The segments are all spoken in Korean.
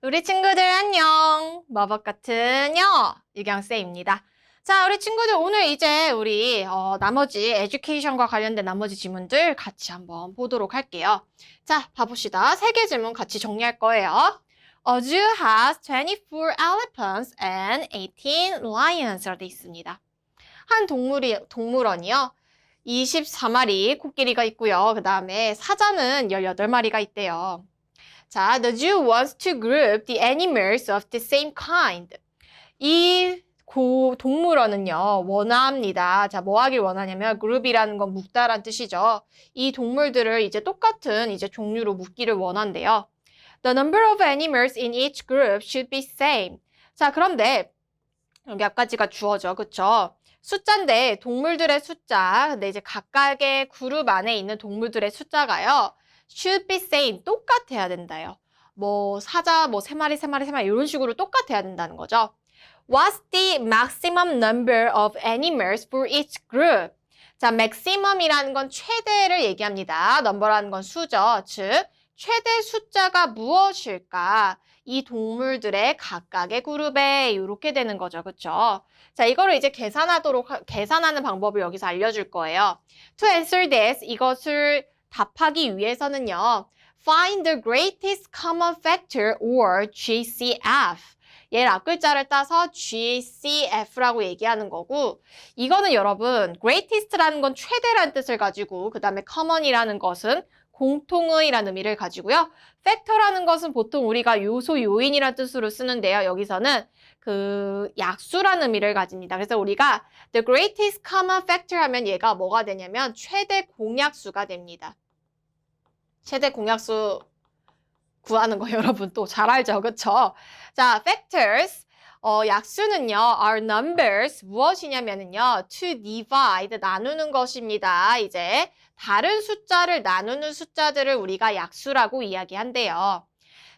우리 친구들 안녕. 마법 같은 영어 유경쌤입니다. 자, 우리 친구들 오늘 이제 우리 나머지 에듀케이션과 관련된 나머지 지문들 같이 한번 보도록 할게요. 자, 봐봅시다. 3개 질문 같이 정리할 거예요. A zoo has 24 elephants and 18 lions라고 돼 있습니다. 한 동물원이요. 24마리 코끼리가 있고요. 그 다음에 사자는 18마리가 있대요. 자, the zoo wants to group the animals of the same kind. 이 동물원은요, 원합니다. 자, 뭐 하길 원하냐면, group이라는 건 묶다란 뜻이죠. 이 동물들을 이제 똑같은 이제 종류로 묶기를 원한대요. The number of animals in each group should be same. 자, 그런데 여기 앞까지가 주어져, 그쵸? 숫자인데 동물들의 숫자, 근데 이제 각각의 그룹 안에 있는 동물들의 숫자가요. should be same, 똑같아야 된다요. 뭐 사자, 뭐 3마리 이런 식으로 똑같아야 된다는 거죠. What's the maximum number of animals for each group? 자, maximum이라는 건 최대를 얘기합니다. number라는 건 수죠. 즉, 최대 숫자가 무엇일까? 이 동물들의 각각의 그룹에 이렇게 되는 거죠. 그렇죠? 자, 이거를 이제 계산하는 방법을 여기서 알려줄 거예요. To answer this, 이것을 답하기 위해서는요. Find the greatest common factor or GCF. 얘를 앞글자를 따서 GCF라고 얘기하는 거고 이거는 여러분 greatest라는 건 최대라는 뜻을 가지고 그 다음에 common이라는 것은 공통의라는 의미를 가지고요. factor라는 것은 보통 우리가 요소, 요인이라는 뜻으로 쓰는데요. 여기서는 그 약수라는 의미를 가집니다. 그래서 우리가 the greatest common factor 하면 얘가 뭐가 되냐면 최대 공약수가 됩니다. 최대 공약수 구하는 거 여러분 또 잘 알죠? 그쵸? 자, factors. 약수는요, are numbers. 무엇이냐면요, to divide, 나누는 것입니다. 이제 다른 숫자를 나누는 숫자들을 우리가 약수라고 이야기한대요.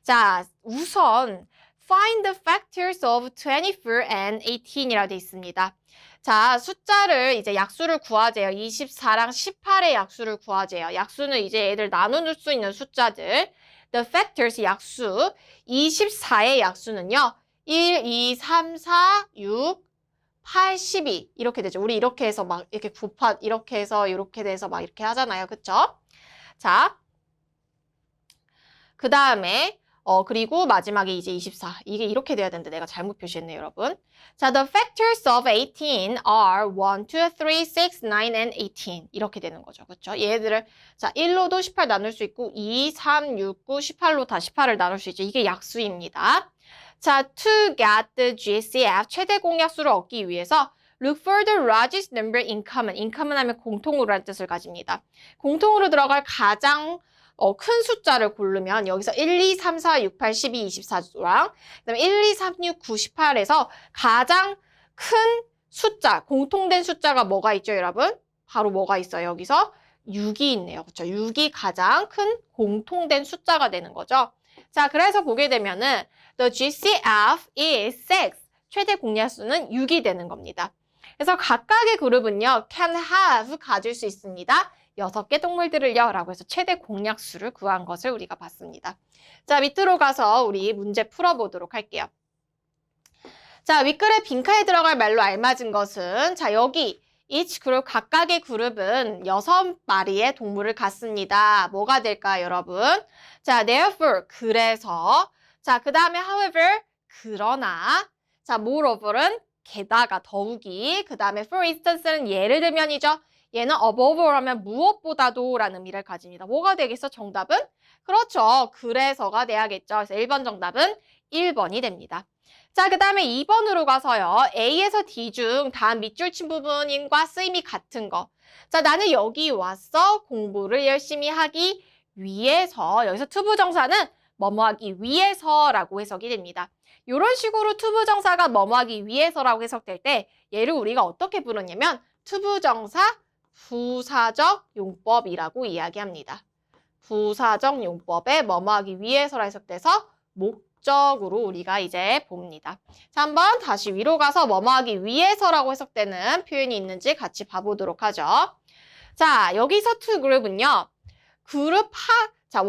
자, 우선 find the factors of 24 and 18이라고 돼 있습니다. 자, 숫자를 이제 약수를 구하재요. 24랑 18의 약수를 구하재요. 약수는 이제 애들 나눌 수 있는 숫자들. The factors 약수 24의 약수는요. 1, 2, 3, 4, 6, 8, 12 이렇게 되죠. 우리 이렇게 해서 막 이렇게 이렇게 해서 이렇게 돼서 막 이렇게 하잖아요. 그쵸? 자, 그 다음에 그리고 마지막에 이제 24. 이게 이렇게 돼야 되는데 내가 잘못 표시했네요, 여러분. 자, the factors of 18 are 1, 2, 3, 6, 9, and 18. 이렇게 되는 거죠. 그렇죠? 얘들을 자, 1로도 18 나눌 수 있고 2, 3, 6, 9, 18로 다 18을 나눌 수 있죠. 이게 약수입니다. 자, to get the GCF 최대 공약수를 얻기 위해서 look for the largest number in common. in common 하면 공통으로라는 뜻을 가집니다. 공통으로 들어갈 가장 큰 숫자를 고르면 여기서 1, 2, 3, 4, 6, 8, 12, 24랑 그다음에 1, 2, 3, 6, 9, 18에서 가장 큰 숫자, 공통된 숫자가 뭐가 있죠, 여러분? 바로 뭐가 있어요, 여기서? 6이 있네요. 그렇죠? 6이 가장 큰 공통된 숫자가 되는 거죠. 자, 그래서 보게 되면은 the GCF is 6. 최대 공약수는 6이 되는 겁니다. 그래서 각각의 그룹은요, can have 가질 수 있습니다. 6개 동물들을요 라고 해서 최대 공약수를 구한 것을 우리가 봤습니다. 자, 밑으로 가서 우리 문제 풀어보도록 할게요. 자, 윗글에 빈칸에 들어갈 말로 알맞은 것은 자, 여기 each 그룹 각각의 그룹은 6마리의 동물을 갖습니다. 뭐가 될까요, 여러분? 자, therefore 그래서 자, 그 다음에 however 그러나 자, moreover는 게다가 더욱이 그 다음에 for instance는 예를 들면이죠. 얘는 above 하면 무엇보다도 라는 의미를 가집니다. 뭐가 되겠어? 정답은? 그렇죠. 그래서가 돼야겠죠. 그래서 1번 정답은 1번이 됩니다. 자, 그 다음에 2번으로 가서요. A에서 D 중 다음 밑줄 친 부분과 쓰임이 같은 거. 자, 나는 여기 왔어. 공부를 열심히 하기 위해서. 여기서 투부정사는 뭐뭐하기 위해서라고 해석이 됩니다. 이런 식으로 투부정사가 뭐뭐하기 위해서라고 해석될 때 얘를 우리가 어떻게 부르냐면 투부정사 부사적 용법이라고 이야기합니다. 부사적 용법에 뭐뭐하기 위해서라 해석돼서 목적으로 우리가 이제 봅니다. 자, 한번 다시 위로 가서 뭐뭐하기 위해서라고 해석되는 표현이 있는지 같이 봐보도록 하죠. 자, 여기서 to 그룹은요. 자,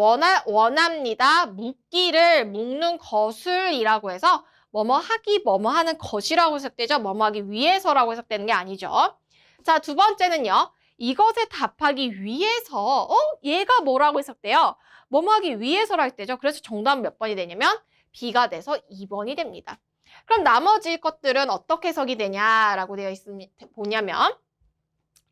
원합니다. 묻기를 묶는 것을이라고 해서 뭐뭐 하기, 뭐뭐 하는 것이라고 해석되죠. 뭐뭐 하기 위해서라고 해석되는 게 아니죠. 자, 두 번째는요. 이것에 답하기 위해서, 얘가 뭐라고 해석돼요? 뭐뭐 하기 위해서라 할 때죠. 그래서 정답은 몇 번이 되냐면 B가 돼서 2번이 됩니다. 그럼 나머지 것들은 어떻게 해석이 되냐라고 되어 있습니다. 보냐면,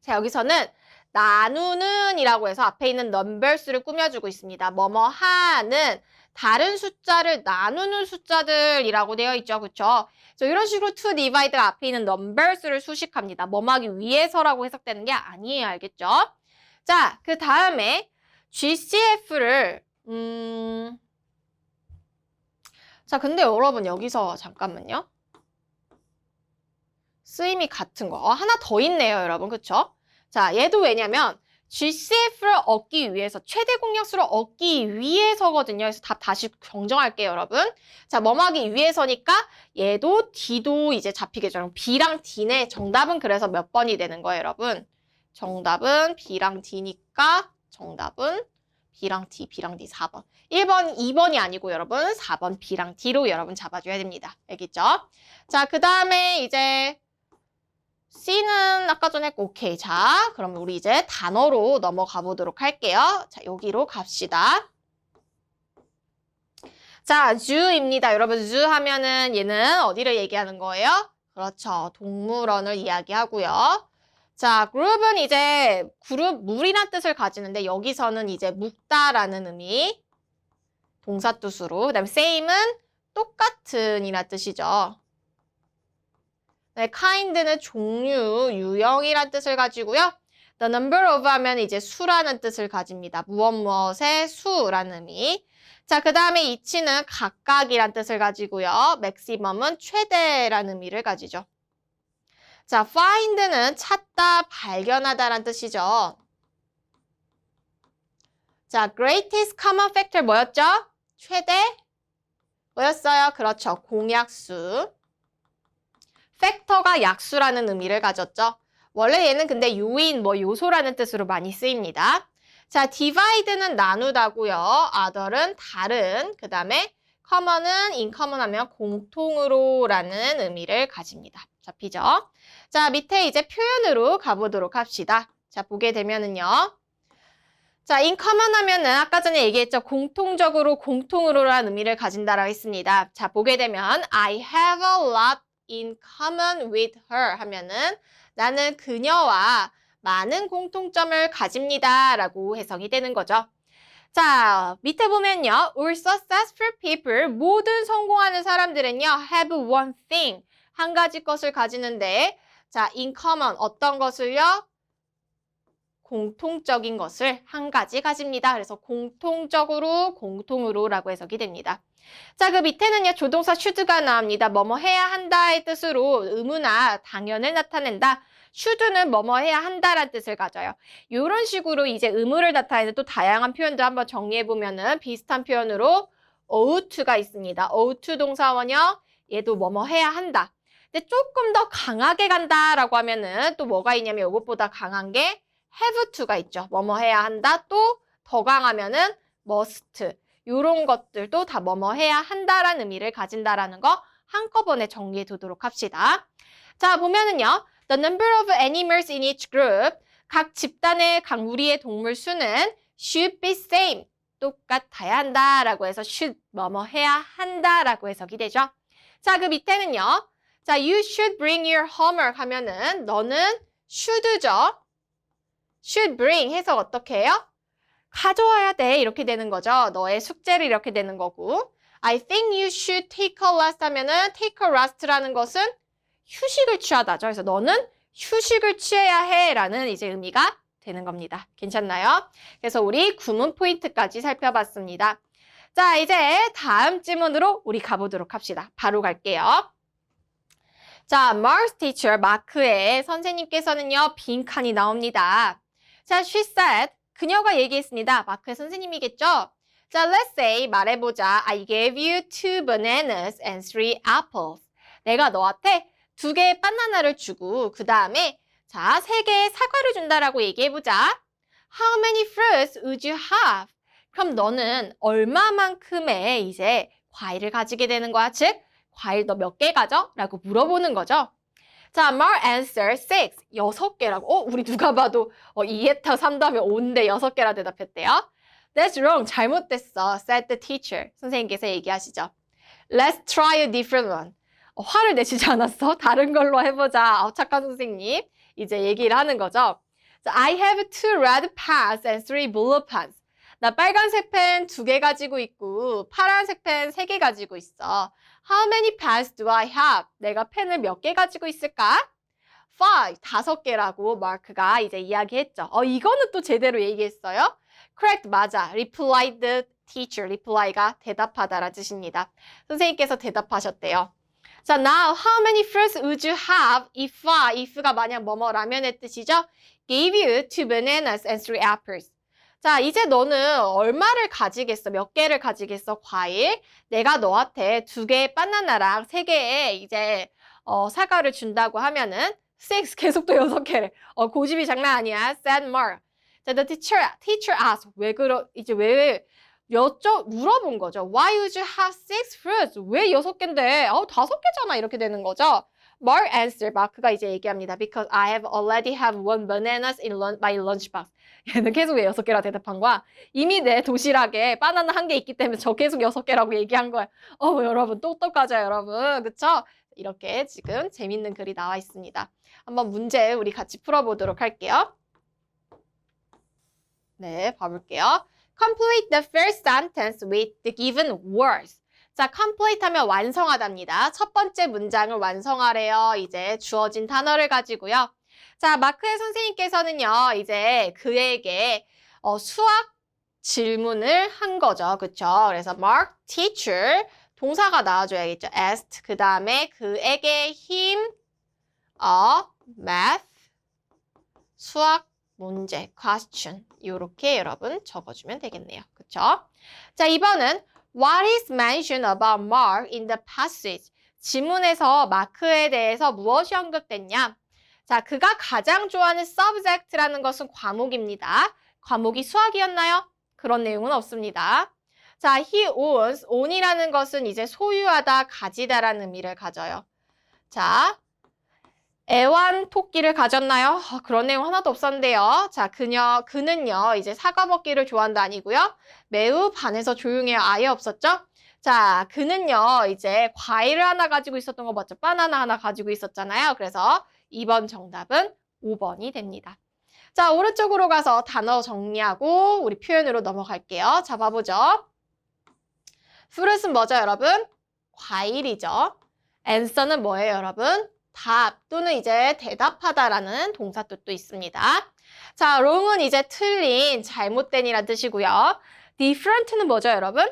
자, 여기서는 나누는 이라고 해서 앞에 있는 numbers를 꾸며주고 있습니다. 뭐뭐 하는 다른 숫자를 나누는 숫자들이라고 되어 있죠. 그렇죠? 이런 식으로 to divide가 앞에 있는 numbers를 수식합니다. 뭐뭐 하기 위해서라고 해석되는 게 아니에요. 알겠죠? 자, 그 다음에 GCF를 자, 근데 여러분 여기서 잠깐만요. 쓰임이 같은 거. 하나 더 있네요, 여러분. 그쵸? 자, 얘도 왜냐면 GCF를 얻기 위해서, 최대 공약수를 얻기 위해서거든요. 그래서 답 다시 정정할게요, 여러분. 자, 뭐뭐 하기 위해서니까 얘도 D도 이제 잡히겠죠. 그럼 B랑 D네. 정답은 그래서 몇 번이 되는 거예요, 여러분? 정답은 B랑 D니까 정답은 B랑 D 4번. 1번, 2번이 아니고 여러분 4번 B랑 D로 여러분 잡아줘야 됩니다. 알겠죠? 자, 그 다음에 이제 C는 아까 전에 했고 오케이. 자, 그럼 우리 이제 단어로 넘어가 보도록 할게요. 자, 여기로 갑시다. 자, zoo입니다. 여러분 zoo 하면은 얘는 어디를 얘기하는 거예요? 그렇죠. 동물원을 이야기하고요. 자, group은 이제 그룹, 물이란 뜻을 가지는데 여기서는 이제 묵다라는 의미, 동사 뜻으로. 그다음에 same은 똑같은 이란 뜻이죠. 네, kind는 종류, 유형이란 뜻을 가지고요. The number of 하면 이제 수라는 뜻을 가집니다. 무엇의 수라는 의미. 자, 그 다음에 each는 각각이란 뜻을 가지고요. maximum은 최대라는 의미를 가지죠. 자, find는 찾다, 발견하다라는 뜻이죠. 자, greatest common factor 뭐였죠? 최대? 뭐였어요? 그렇죠. 공약수. 팩터가 약수라는 의미를 가졌죠. 원래 얘는 근데 요인, 요소라는 뜻으로 많이 쓰입니다. 자, divide는 나누다고요. other은 다른, 그 다음에 common은 in common 하면 공통으로라는 의미를 가집니다. 잡히죠? 자, 밑에 이제 표현으로 가보도록 합시다. 자, 보게 되면은요. 자, in common 하면은 아까 전에 얘기했죠. 공통적으로, 공통으로라는 의미를 가진다라고 했습니다. 자, 보게 되면 I have a lot in common with her 하면은 나는 그녀와 많은 공통점을 가집니다 라고 해석이 되는 거죠. 자, 밑에 보면요. All successful people, 모든 성공하는 사람들은요. have one thing, 한 가지 것을 가지는데 자, in common, 어떤 것을요? 공통적인 것을 한 가지 가집니다. 그래서 공통적으로, 공통으로라고 해석이 됩니다. 자, 그 밑에는요. 조동사 should가 나옵니다. 뭐뭐 해야 한다의 뜻으로 의무나 당연을 나타낸다. should는 뭐뭐 해야 한다라는 뜻을 가져요. 이런 식으로 이제 의무를 나타내는 또 다양한 표현들 한번 정리해보면은 비슷한 표현으로 ought가 있습니다. ought 동사원이요. 얘도 뭐뭐 해야 한다. 근데 조금 더 강하게 간다라고 하면은 또 뭐가 있냐면 이것보다 강한 게 have to가 있죠. 뭐뭐 해야 한다. 또 더 강하면은 must. 이런 것들도 다 뭐뭐 해야 한다라는 의미를 가진다라는 거 한꺼번에 정리해 두도록 합시다. 자, 보면은요. The number of animals in each group. 각 집단의 각 무리의 동물 수는 should be same. 똑같아야 한다라고 해서 should 뭐뭐 해야 한다라고 해석이 되죠. 자, 그 밑에는요. 자, you should bring your homework 하면은 너는 should죠. should bring 해석 어떻게 해요? 가져와야 돼 이렇게 되는 거죠. 너의 숙제를 이렇게 되는 거고 I think you should take a rest 하면은 take a rest라는 것은 휴식을 취하다죠. 그래서 너는 휴식을 취해야 해 라는 이제 의미가 되는 겁니다. 괜찮나요? 그래서 우리 구문 포인트까지 살펴봤습니다. 자, 이제 다음 질문으로 우리 가보도록 합시다. 바로 갈게요. 자, Mark's teacher, 마크의 선생님께서는요, 빈칸이 나옵니다. 자, she said, 그녀가 얘기했습니다. 마크의 선생님이겠죠? 자, let's say, 말해보자. I gave you 2 bananas and 3 apples. 내가 너한테 2개의 바나나를 주고, 그 다음에, 자, 3개의 사과를 준다라고 얘기해보자. How many fruits would you have? 그럼 너는 얼마만큼의 이제 과일을 가지게 되는 거야? 즉, 과일 너 몇 개 가져? 라고 물어보는 거죠. 자, Mark answer 6. 6개라고. 우리 누가 봐도 2에타 3 다음에 5인데 6개라 대답했대요. That's wrong. 잘못됐어. said the teacher. 선생님께서 얘기하시죠. Let's try a different one. 화를 내시지 않았어? 다른 걸로 해보자. 착한 선생님. 이제 얘기를 하는 거죠. So, I have 2 red pens and 3 blue pens. 나 빨간색 펜 2개 가지고 있고 파란색 펜 3개 가지고 있어. How many pens do I have? 내가 펜을 몇 개 가지고 있을까? 5, 5개라고 마크가 이제 이야기했죠. 이거는 또 제대로 얘기했어요. Correct, 맞아. Replied the teacher. reply가 대답하다라는 뜻입니다. 선생님께서 대답하셨대요. 자, now how many fruits would you have if가 만약 뭐뭐라면의 뜻이죠? Gave you 2 bananas and 3 apples. 자, 이제 너는 얼마를 가지겠어? 몇 개를 가지겠어? 과일. 내가 너한테 2개의 바나나랑 3개의 이제 사과를 준다고 하면은 6 계속 또 6개를. 고집이 장난 아니야. said Mark. 자, the teacher asked. 물어본 거죠. Why would you have 6 fruits? 왜 6개인데? 5개잖아. 이렇게 되는 거죠. Mark answered. 마크가 이제 얘기합니다. Because I have already have 1 bananas in my lunchbox. 얘는 계속 왜 6개라 대답한 거야? 이미 내 도시락에 바나나 1개 있기 때문에 저 계속 6개라고 얘기한 거야. 여러분 똑똑하죠, 여러분. 그쵸? 이렇게 지금 재밌는 글이 나와 있습니다. 한번 문제 우리 같이 풀어보도록 할게요. 네, 봐볼게요. Complete the first sentence with the given words. 자, complete 하면 완성하답니다. 첫 번째 문장을 완성하래요. 이제 주어진 단어를 가지고요. 자, 마크의 선생님께서는요, 이제 그에게 수학 질문을 한 거죠. 그쵸? 그래서 Mark, teacher, 동사가 나와줘야겠죠. asked, 그 다음에 그에게 him, math, 수학 문제, question. 이렇게 여러분 적어주면 되겠네요. 그쵸? 자, 2번은 What is mentioned about Mark in the passage? 지문에서 마크에 대해서 무엇이 언급됐냐? 자, 그가 가장 좋아하는 subject라는 것은 과목입니다. 과목이 수학이었나요? 그런 내용은 없습니다. 자, he own이라는 것은 이제 소유하다, 가지다라는 의미를 가져요. 자, 애완토끼를 가졌나요? 그런 내용 하나도 없었는데요. 자, 그는요, 이제 사과 먹기를 좋아한다 아니고요. 매우 반해서 조용해요. 아예 없었죠? 자, 그는요, 이제 과일을 하나 가지고 있었던 거 맞죠? 바나나 하나 가지고 있었잖아요. 그래서 2번 정답은 5번이 됩니다. 자, 오른쪽으로 가서 단어 정리하고 우리 표현으로 넘어갈게요. 자, 봐보죠. fruit은 뭐죠, 여러분? 과일이죠. answer는 뭐예요, 여러분? 답 또는 이제 대답하다라는 동사 뜻도 있습니다. 자, wrong은 이제 틀린, 잘못된이란 뜻이고요. different는 뭐죠, 여러분?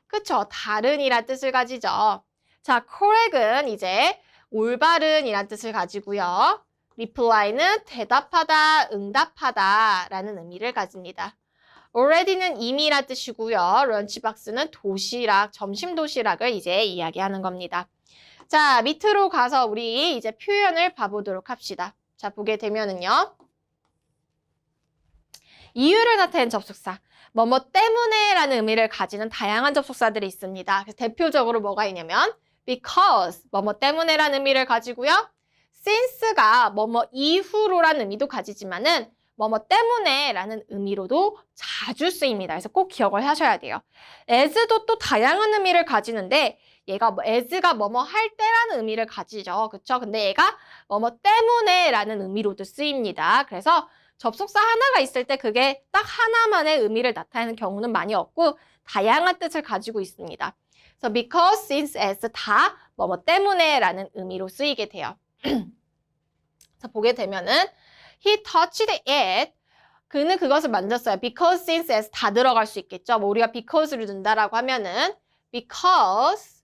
그쵸? 다른이란 뜻을 가지죠. 자, correct은 이제 올바른이란 뜻을 가지고요. reply는 대답하다, 응답하다라는 의미를 가집니다. already는 이미란 뜻이고요. 런치박스는 도시락, 점심 도시락을 이제 이야기하는 겁니다. 자, 밑으로 가서 우리 이제 표현을 봐보도록 합시다. 자, 보게 되면은요. 이유를 나타낸 접속사. 뭐뭐 때문에 라는 의미를 가지는 다양한 접속사들이 있습니다. 그래서 대표적으로 뭐가 있냐면 because, 뭐뭐 때문에 라는 의미를 가지고요. since가 뭐뭐 이후로라는 의미도 가지지만은 뭐뭐 때문에 라는 의미로도 자주 쓰입니다. 그래서 꼭 기억을 하셔야 돼요. as도 또 다양한 의미를 가지는데 얘가 as가 뭐뭐 할 때라는 의미를 가지죠. 그쵸? 근데 얘가 뭐뭐 때문에 라는 의미로도 쓰입니다. 그래서 접속사 하나가 있을 때 그게 딱 하나만의 의미를 나타내는 경우는 많이 없고 다양한 뜻을 가지고 있습니다. 그래서 because, since, as 다 뭐뭐 때문에 라는 의미로 쓰이게 돼요. 자, 보게 되면은 he touched it. 그는 그것을 만졌어요. because, since, as 다 들어갈 수 있겠죠. 뭐 우리가 because를 둔다라고 하면은 because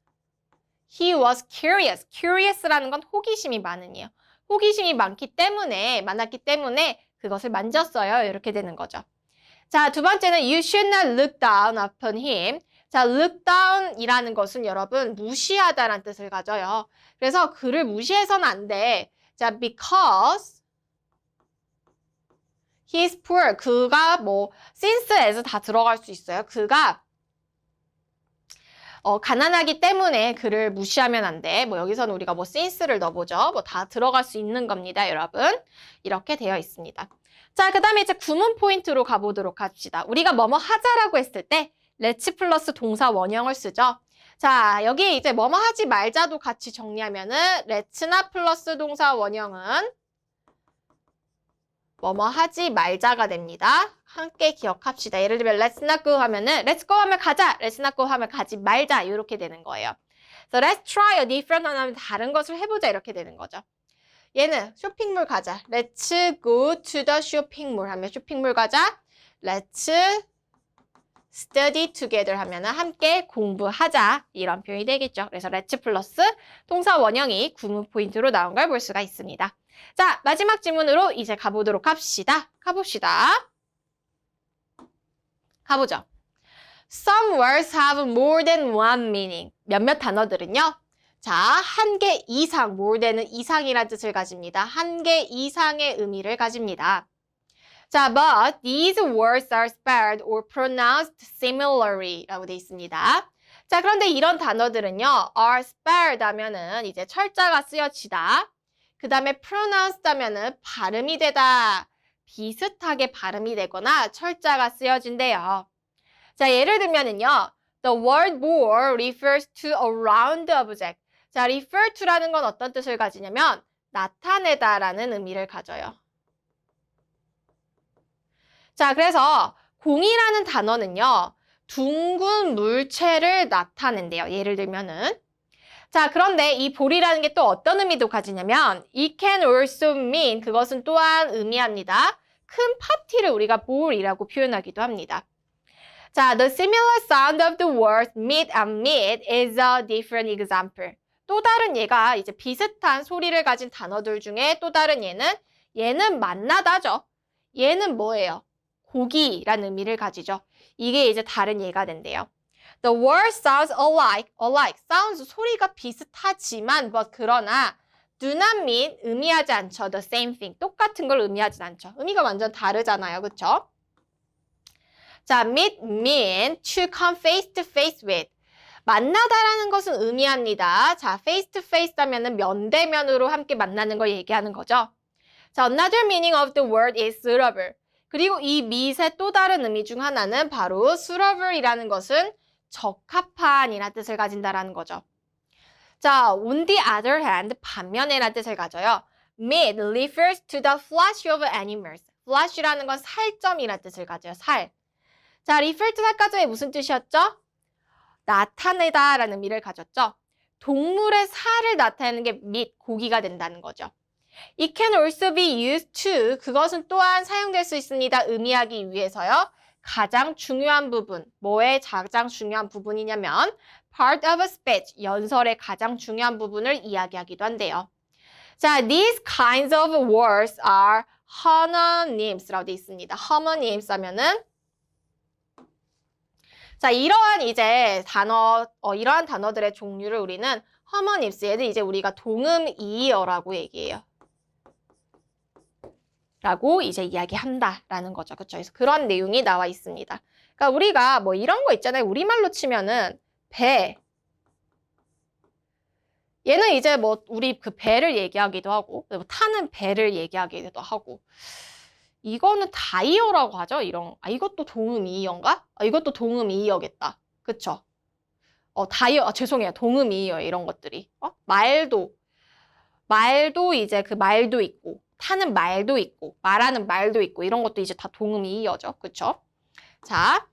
he was curious. curious라는 건 호기심이 많은이에요. 호기심이 많았기 때문에 그것을 만졌어요. 이렇게 되는 거죠. 자, 두 번째는 you should not look down upon him. 자, look down이라는 것은 여러분 무시하다라는 뜻을 가져요. 그래서 그를 무시해서는 안 돼. 자, because He's poor. 그가 뭐 since, as 다 들어갈 수 있어요. 그가 가난하기 때문에 그를 무시하면 안 돼. 뭐 여기서는 우리가 뭐 since를 넣어보죠. 뭐 다 들어갈 수 있는 겁니다, 여러분. 이렇게 되어 있습니다. 자, 그 다음에 이제 구문 포인트로 가보도록 합시다. 우리가 뭐뭐 하자라고 했을 때 let's 플러스 동사 원형을 쓰죠. 자, 여기 이제 뭐뭐 하지 말자도 같이 정리하면은 let's나 플러스 동사 원형은 뭐뭐 하지 말자가 됩니다. 함께 기억합시다. 예를 들면 let's not go 하면은 let's go 하면 가자, let's not go 하면 가지 말자 이렇게 되는 거예요. So let's try a different 하면 다른 것을 해보자 이렇게 되는 거죠. 얘는 쇼핑몰 가자. Let's go to the shopping mall 하면 쇼핑몰 가자. Let's study together 하면은 함께 공부하자 이런 표현이 되겠죠. 그래서 let's 플러스 동사 원형이 구문 포인트로 나온 걸 볼 수가 있습니다. 자, 마지막 질문으로 이제 가보도록 합시다. 가봅시다. 가보죠. Some words have more than one meaning. 몇몇 단어들은요. 자, 한 개 이상, more than은 이상이라는 뜻을 가집니다. 한 개 이상의 의미를 가집니다. 자, but these words are spelled or pronounced similarly 라고 되어 있습니다. 자, 그런데 이런 단어들은요, are spelled 하면은 이제 철자가 쓰여지다. 그 다음에 pronounced 하면은 발음이 되다. 비슷하게 발음이 되거나 철자가 쓰여진대요. 자, 예를 들면은요, the word more refers to a round object. 자, refer to라는 건 어떤 뜻을 가지냐면 나타내다라는 의미를 가져요. 자, 그래서 공이라는 단어는요. 둥근 물체를 나타낸대요. 예를 들면은. 자, 그런데 이 볼이라는 게 또 어떤 의미도 가지냐면 it can also mean 그것은 또한 의미합니다. 큰 파티를 우리가 볼이라고 표현하기도 합니다. 자, the similar sound of the words meet and meet is a different example. 또 다른 예가 이제 비슷한 소리를 가진 단어들 중에 또 다른 얘는 만나다죠. 얘는 뭐예요? 고기라는 의미를 가지죠. 이게 이제 다른 예가 된대요. The word sounds alike. sounds 소리가 비슷하지만 but 그러나 do not mean 의미하지 않죠. The same thing. 똑같은 걸 의미하진 않죠. 의미가 완전 다르잖아요. 그쵸? 자, meet mean to come face to face with. 만나다라는 것은 의미합니다. 자, face to face 하면은 면대면으로 함께 만나는 걸 얘기하는 거죠. 자, another meaning of the word is suitable. 그리고 이 meet의 또 다른 의미 중 하나는 바로 suitable이라는 것은 적합한이라는 뜻을 가진다라는 거죠. 자, on the other hand, 반면에라는 뜻을 가져요. meat refers to the flesh of animals. flesh라는 건 살점이라는 뜻을 가져요. 살. 자, refer to 아까 전에 무슨 뜻이었죠? 나타내다라는 의미를 가졌죠. 동물의 살을 나타내는 게 meat, 고기가 된다는 거죠. It can also be used to, 그것은 또한 사용될 수 있습니다. 의미하기 위해서요. 가장 중요한 부분, 뭐의 가장 중요한 부분이냐면 part of a speech, 연설의 가장 중요한 부분을 이야기하기도 한대요. 자, these kinds of words are homonyms라고 되어 있습니다. homonyms 하면은 자, 이러한 이제 이러한 단어들의 종류를 우리는 homonyms, 얘들 이제 우리가 동음이어라고 얘기해요. 라고 이제 이야기한다라는 거죠. 그쵸? 그래서 그런 내용이 나와 있습니다. 그러니까 우리가 뭐 이런 거 있잖아요. 우리말로 치면은 배. 얘는 이제 뭐 우리 그 배를 얘기하기도 하고 타는 배를 얘기하기도 하고 이거는 다이어라고 하죠. 이것도 동음이어인가? 이것도 동음이어겠다. 그쵸? 다이어, 죄송해요. 동음이어 이런 것들이. 말도 이제 그 말도 있고 타는 말도 있고 말하는 말도 있고 이런 것도 이제 다 동음이어죠. 그쵸? 자,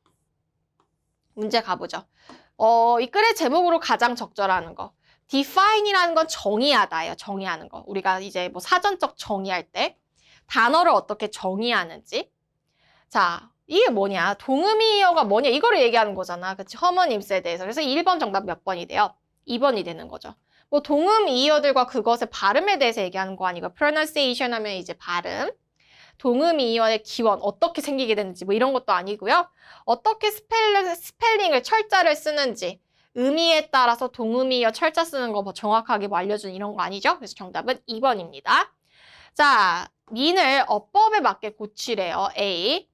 문제 가보죠. 이 글의 제목으로 가장 적절한 거. define이라는 건 정의하다예요. 정의하는 거. 우리가 이제 뭐 사전적 정의할 때 단어를 어떻게 정의하는지. 자, 이게 뭐냐? 동음이어가 뭐냐? 이거를 얘기하는 거잖아. 그치? homonyms에 대해서. 그래서 1번 정답 몇 번이 돼요? 2번이 되는 거죠. 뭐 동음이어들과 그것의 발음에 대해서 얘기하는 거 아니고 pronunciation 하면 이제 발음. 동음이어의 기원, 어떻게 생기게 되는지 뭐 이런 것도 아니고요. 어떻게 스펠링을 철자를 쓰는지 의미에 따라서 동음이어 철자 쓰는 거 뭐 정확하게 뭐 알려준 이런 거 아니죠? 그래서 정답은 2번입니다. 자, mean을 어법에 맞게 고치래요. A.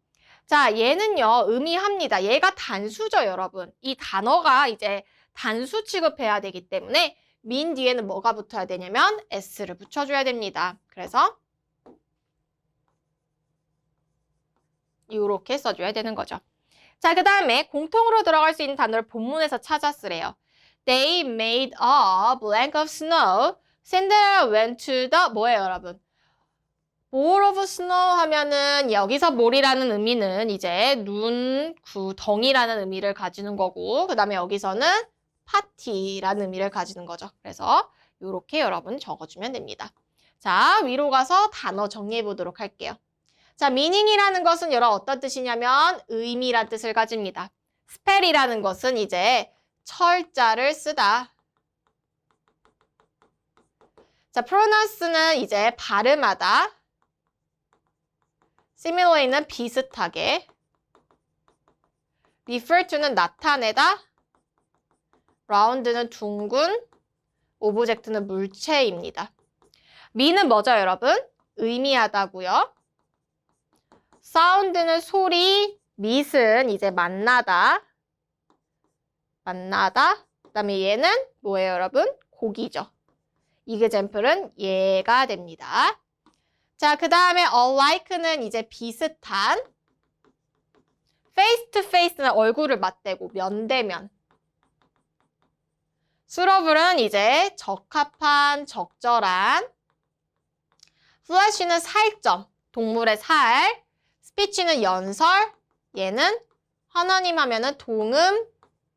자, 얘는요, 의미합니다. 얘가 단수죠, 여러분. 이 단어가 이제 단수 취급해야 되기 때문에 mean 뒤에는 뭐가 붙어야 되냐면 s를 붙여줘야 됩니다. 그래서 이렇게 써줘야 되는 거죠. 자, 그 다음에 공통으로 들어갈 수 있는 단어를 본문에서 찾아 쓰래요. They made a blank of snow. Cinderella went to the 뭐예요, 여러분? Ball of snow 하면은 여기서 몰이라는 의미는 이제 눈, 구덩이라는 의미를 가지는 거고 그 다음에 여기서는 파티라는 의미를 가지는 거죠. 그래서 이렇게 여러분 적어주면 됩니다. 자, 위로 가서 단어 정리해 보도록 할게요. 자, meaning이라는 것은 여러 어떤 뜻이냐면 의미란 뜻을 가집니다. spell이라는 것은 이제 철자를 쓰다. 자, pronounce는 이제 발음하다. similarly는 비슷하게. refer to는 나타내다. round는 둥근. object는 물체입니다. mean은 뭐죠, 여러분? 의미하다고요. 사운드는 소리, 밑은 이제 만나다. 만나다. 그 다음에 얘는 뭐예요, 여러분? 고기죠. 이그젬플은 얘가 됩니다. 자, 그 다음에 alike는 이제 비슷한. face to face는 얼굴을 맞대고 면대면. suita블은 이제 적합한, 적절한. flesh는 살점, 동물의 살. 스피치는 연설, 얘는 하나님 하면은 동음,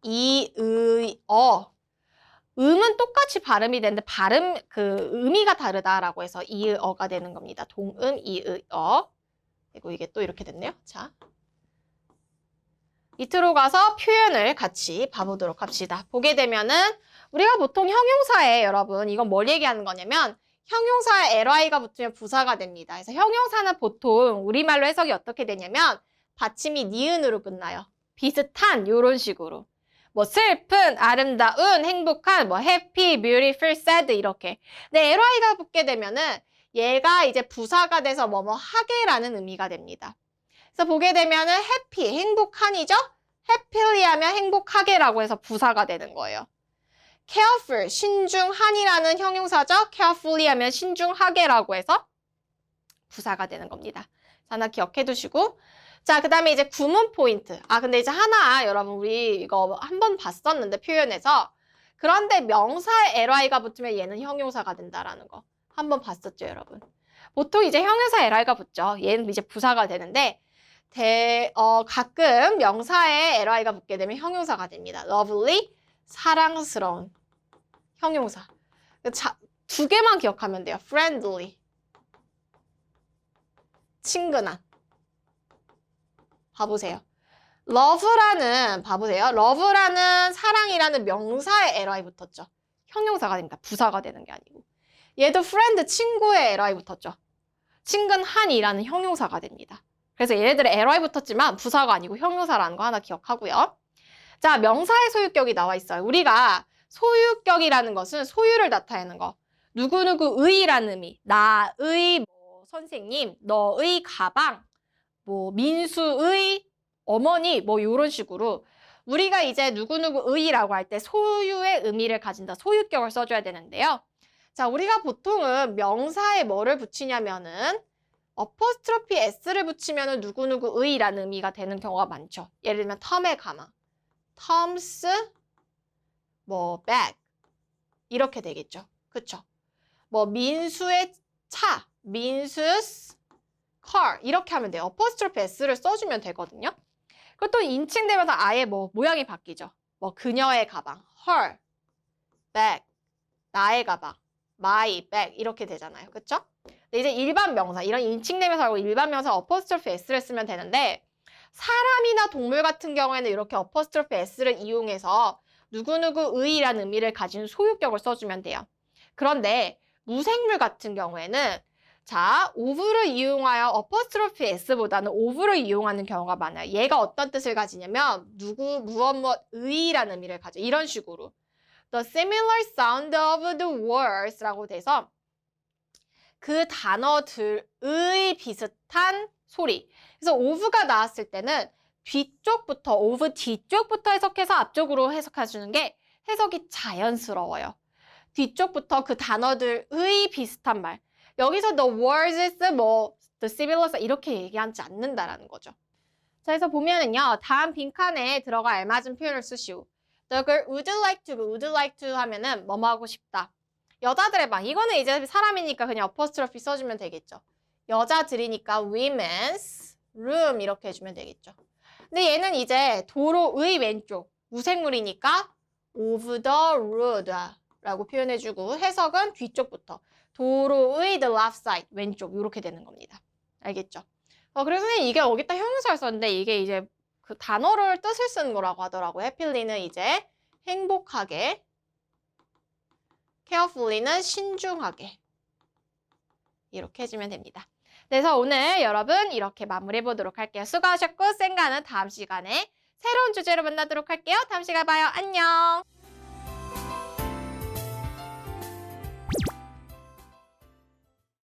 이의, 음은 똑같이 발음이 되는데 발음 그 의미가 다르다라고 해서 이의어가 되는 겁니다. 동음, 이의어. 그리고 이게 또 이렇게 됐네요. 자, 밑으로 가서 표현을 같이 봐보도록 합시다. 보게 되면은 우리가 보통 형용사에 여러분 이건 뭘 얘기하는 거냐면 형용사에 ly가 붙으면 부사가 됩니다. 그래서 형용사는 보통 우리말로 해석이 어떻게 되냐면 받침이 니은으로 끝나요. 비슷한 이런 식으로. 뭐 슬픈, 아름다운, 행복한, 뭐 happy, beautiful, sad 이렇게. 근데 ly가 붙게 되면은 얘가 이제 부사가 돼서 뭐뭐 하게라는 의미가 됩니다. 그래서 보게 되면은 happy, 행복한이죠? happily 하면 행복하게라고 해서 부사가 되는 거예요. careful, 신중한이라는 형용사죠. carefully 하면 신중하게라고 해서 부사가 되는 겁니다. 하나 기억해 두시고. 자, 그 다음에 이제 구문 포인트. 근데 이제 하나 여러분 우리 이거 한 번 봤었는데 표현에서 그런데 명사에 ly가 붙으면 얘는 형용사가 된다라는 거. 한 번 봤었죠, 여러분. 보통 이제 형용사에 ly가 붙죠. 얘는 이제 부사가 되는데 가끔 명사에 ly가 붙게 되면 형용사가 됩니다. lovely, 사랑스러운 형용사. 자, 두 개만 기억하면 돼요. friendly, 친근한. 봐보세요. love라는 사랑이라는 명사에 ly 붙었죠. 형용사가 됩니다. 부사가 되는 게 아니고. 얘도 friend, 친구에 ly 붙었죠. 친근한이라는 형용사가 됩니다. 그래서 얘네들의 ly 붙었지만 부사가 아니고 형용사라는 거 하나 기억하고요. 자, 명사의 소유격이 나와 있어요. 우리가 소유격이라는 것은 소유를 나타내는 거. 누구누구의라는 의미. 나의 뭐 선생님, 너의 가방, 뭐 민수의 어머니 뭐 이런 식으로 우리가 이제 누구누구의라고 할 때 소유의 의미를 가진다. 소유격을 써줘야 되는데요. 자, 우리가 보통은 명사에 뭐를 붙이냐면은 어퍼스트로피 s를 붙이면은 누구누구의라는 의미가 되는 경우가 많죠. 예를 들면 텀의 가방, 텀스, 뭐 bag 이렇게 되겠죠. 그쵸? 뭐 민수의 차, 민수's car 이렇게 하면 돼요. 어퍼스트로피 s를 써주면 되거든요. 그리고 또 인칭되면서 아예 뭐 모양이 바뀌죠. 뭐 그녀의 가방, her, bag, 나의 가방, my bag 이렇게 되잖아요. 그쵸? 근데 이제 일반 명사, 이런 인칭되면서 하고 일반 명사 어퍼스트로피 s를 쓰면 되는데 사람이나 동물 같은 경우에는 이렇게 어퍼스트로피 s를 이용해서 누구누구의라는 의미를 가진 소유격을 써주면 돼요. 그런데 무생물 같은 경우에는 자, of를 이용하여 어퍼스트로피 s보다는 of를 이용하는 경우가 많아요. 얘가 어떤 뜻을 가지냐면 누구, 무엇, 의라는 의미를 가져. 이런 식으로. The similar sound of the words라고 돼서 그 단어들의 비슷한 소리. 그래서 of가 나왔을 때는 뒤쪽부터, of 뒤쪽부터 해석해서 앞쪽으로 해석해주는 게 해석이 자연스러워요. 뒤쪽부터 그 단어들의 비슷한 말. 여기서 the words is the similar 이렇게 얘기하지 않는다라는 거죠. 자, 그래서 보면은요, 다음 빈칸에 들어가 알맞은 표현을 쓰시오. The girl would like to 하면은 뭐뭐 하고 싶다. 여자들의 방. 이거는 이제 사람이니까 그냥 apostrophe 써주면 되겠죠. 여자들이니까 women's room 이렇게 해주면 되겠죠. 근데 얘는 이제 도로의 왼쪽, 무생물이니까 of the road 라고 표현해주고 해석은 뒤쪽부터 도로의 the left side, 왼쪽 이렇게 되는 겁니다. 알겠죠? 그래서 이게 여기다 형용사를 썼는데 이게 이제 그 단어를 뜻을 쓰는 거라고 하더라고요. happy는 이제 행복하게, carefully는 신중하게 이렇게 해주면 됩니다. 그래서 오늘 여러분 이렇게 마무리해 보도록 할게요. 수고하셨고 쌩가는 다음 시간에 새로운 주제로 만나도록 할게요. 다음 시간에 봐요. 안녕.